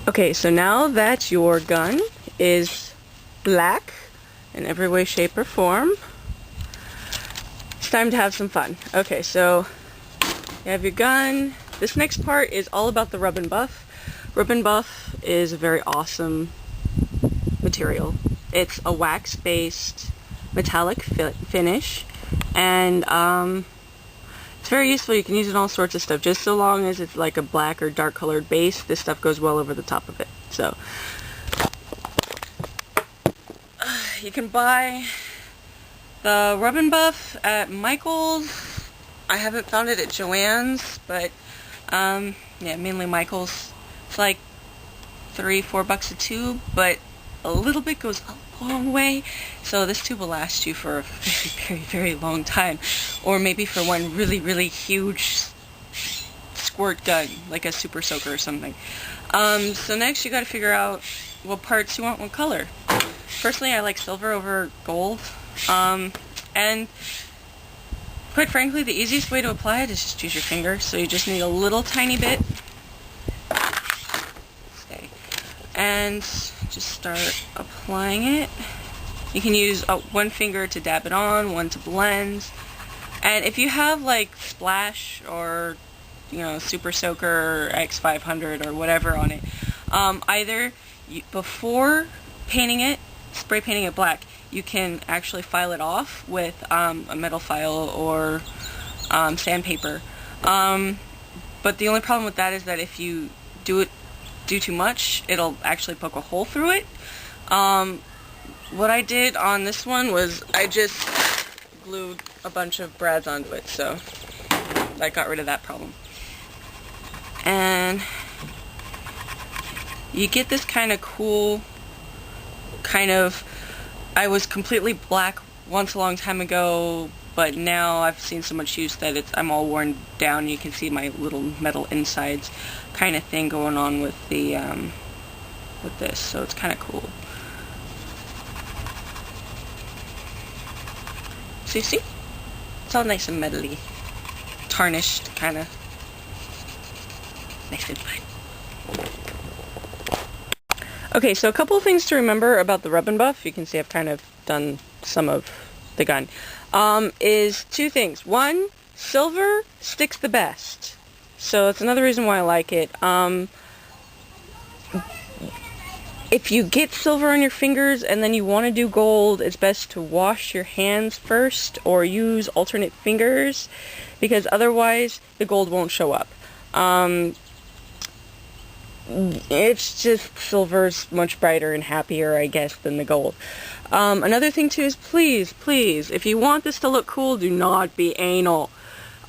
Okay, so now that your gun is black in every way, shape, or form, it's time to have some fun. Okay, so you have your gun. This next part is all about the rub and buff. Rub and buff is a very awesome material. It's a wax-based metallic finish, and it's very useful. You can use it on all sorts of stuff, just so long as it's like a black or dark colored base. This stuff goes well over the top of it. So you can buy the Rub and Buff at Michael's. I haven't found it at Joann's, but yeah, mainly Michael's. It's like $3-4 a tube, but a little bit goes a long way. So this tube will last you for a very, very long time, or maybe for one really, really huge squirt gun, like a super soaker or something. So next you got to figure out what parts you want, what color. Personally, I like silver over gold, and quite frankly, the easiest way to apply it is just use your finger. So you just need a little tiny bit, and just start applying it. You can use one finger to dab it on, one to blend. And if you have like Splash or, you know, Super Soaker or X500 or whatever on it, either before painting it, spray painting it black, you can actually file it off with a metal file or sandpaper. But the only problem with that is that if you do too much, it'll actually poke a hole through it. What I did on this one was I just glued a bunch of brads onto it, so that got rid of that problem. And you get this kind of cool, I was completely black once a long time ago, but now I've seen so much use that I'm all worn down. You can see my little metal insides kind of thing going on with the with this, so it's kind of cool. So you see, it's all nice and metally, tarnished, kind of nice and fine. Okay, so a couple of things to remember about the Rub and Buff. You can see I've kind of done some of the gun. Is two things. One, silver sticks the best. So it's another reason why I like it. If you get silver on your fingers and then you want to do gold, it's best to wash your hands first or use alternate fingers, because otherwise the gold won't show up. It's just silver's much brighter and happier, I guess, than the gold. Another thing too is please, if you want this to look cool, do not be anal.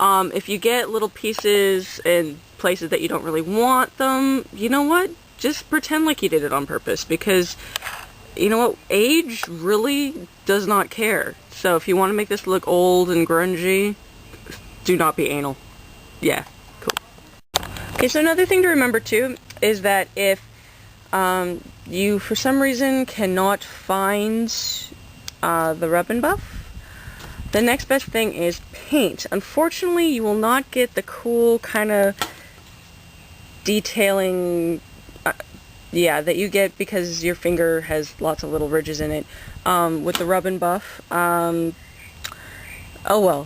If you get little pieces in places that you don't really want them, you know what? Just pretend like you did it on purpose, because, you know what? Age really does not care. So if you want to make this look old and grungy, do not be anal. Yeah, cool. Okay, so another thing to remember too is that if you, for some reason, cannot find the Rub and Buff, the next best thing is paint. Unfortunately, you will not get the cool kind of detailing that you get because your finger has lots of little ridges in it with the Rub and Buff. Oh well.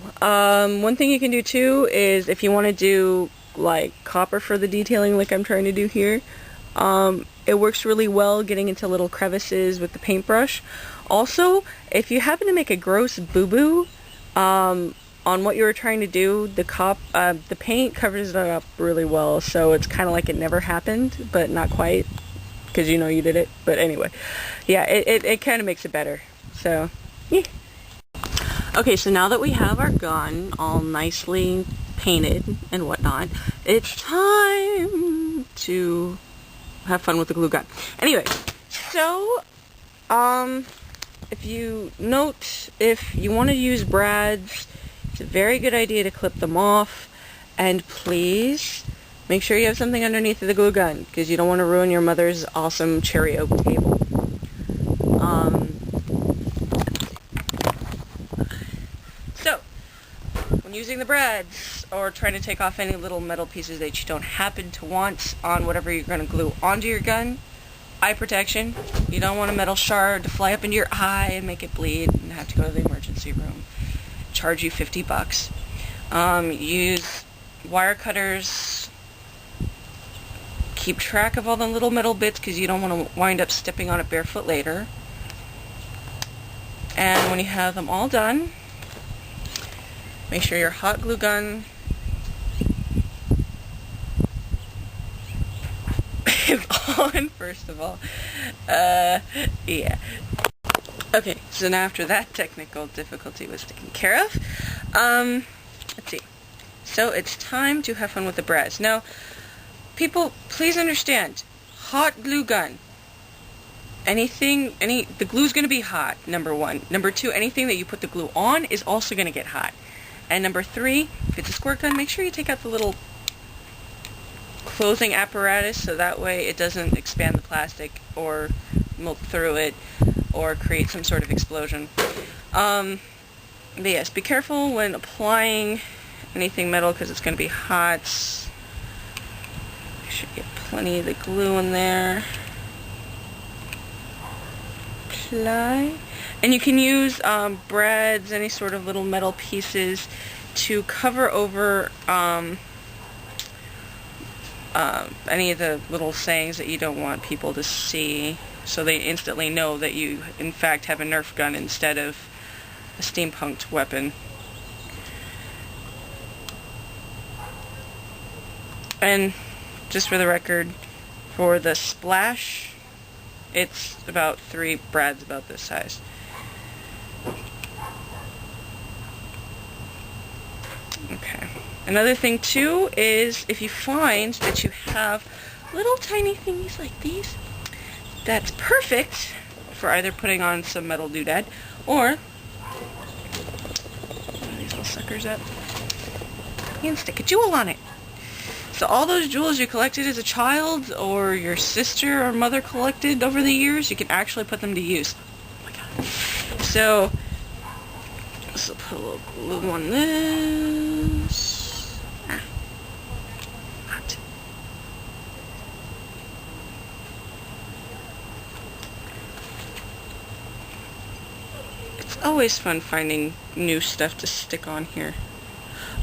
One thing you can do too is if you want to do like copper for the detailing like I'm trying to do here, it works really well getting into little crevices with the paintbrush. Also, if you happen to make a gross boo-boo on what you were trying to do, the paint covers it up really well, so it's kind of like it never happened, but not quite, because you know you did it. But anyway, yeah, it kind of makes it better. So, yeah. Okay, so now that we have our gun all nicely painted and whatnot, it's time to have fun with the glue gun. Anyway, so, if you want to use brads, it's a very good idea to clip them off, and please make sure you have something underneath the glue gun, because you don't want to ruin your mother's awesome cherry oak table. So, when using the brads or trying to take off any little metal pieces that you don't happen to want on whatever you're going to glue onto your gun. Eye protection. You don't want a metal shard to fly up into your eye and make it bleed and have to go to the emergency room. Charge you $50. Use wire cutters. Keep track of all the little metal bits because you don't want to wind up stepping on it barefoot later. And when you have them all done, make sure your hot glue gun is on, first of all. Yeah. Okay, so now after that technical difficulty was taken care of, let's see. So it's time to have fun with the brads. Now, people, please understand, hot glue gun. The glue's going to be hot, number one. Number two, anything that you put the glue on is also going to get hot. And number three, if it's a squirt gun, make sure you take out the little closing apparatus so that way it doesn't expand the plastic or melt through it or create some sort of explosion. But yes, be careful when applying anything metal because it's going to be hot. Make sure you get plenty of the glue in there. Apply. And you can use brads, any sort of little metal pieces to cover over any of the little sayings that you don't want people to see, so they instantly know that you in fact have a Nerf gun instead of a steampunked weapon. And just for the record, for the splash, it's about 3 brads about this size. Okay. Another thing too is if you find that you have little tiny thingies like these, that's perfect for either putting on some metal doodad or these little suckers up. You can stick a jewel on it. So all those jewels you collected as a child or your sister or mother collected over the years, you can actually put them to use. Oh my god. So I'll put a little glue on this. Hot. It's always fun finding new stuff to stick on here.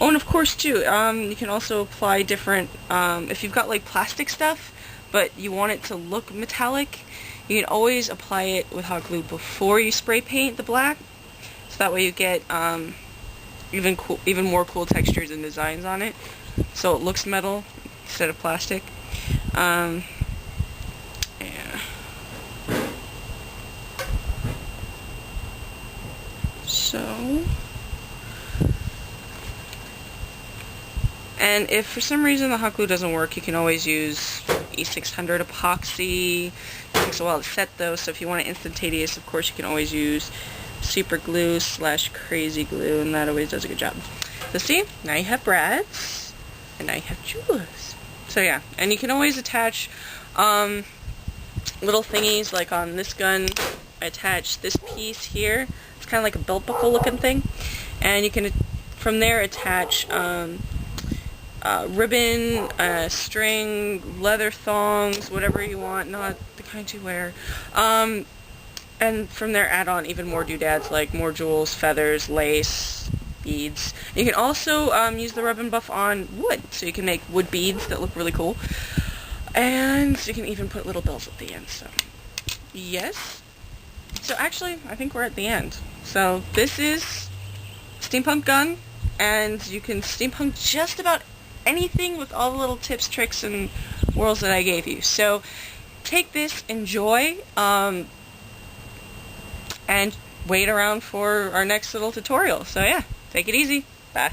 Oh, and of course too, you can also apply different, if you've got like plastic stuff, but you want it to look metallic, you can always apply it with hot glue before you spray paint the black, so that way you get even more cool textures and designs on it, so it looks metal instead of plastic. Yeah. So. And if for some reason the hot glue doesn't work, you can always use E600 epoxy. It takes a while to set though, so if you want it instantaneous, of course you can always use super glue / crazy glue, and that always does a good job. So see, now you have brads, and now you have jewels. So yeah, and you can always attach little thingies, like on this gun, I attach this piece here. It's kind of like a belt buckle looking thing, and you can from there attach ribbon, string, leather thongs, whatever you want, not the kind you wear. And from there add on even more doodads, like more jewels, feathers, lace, beads. You can also use the rub and buff on wood, so you can make wood beads that look really cool. And you can even put little bells at the end, so yes. So actually, I think we're at the end. So this is Steampunk Gun, and you can steampunk just about anything with all the little tips, tricks, and whirls that I gave you. So take this, enjoy, and wait around for our next little tutorial. So yeah, take it easy. Bye.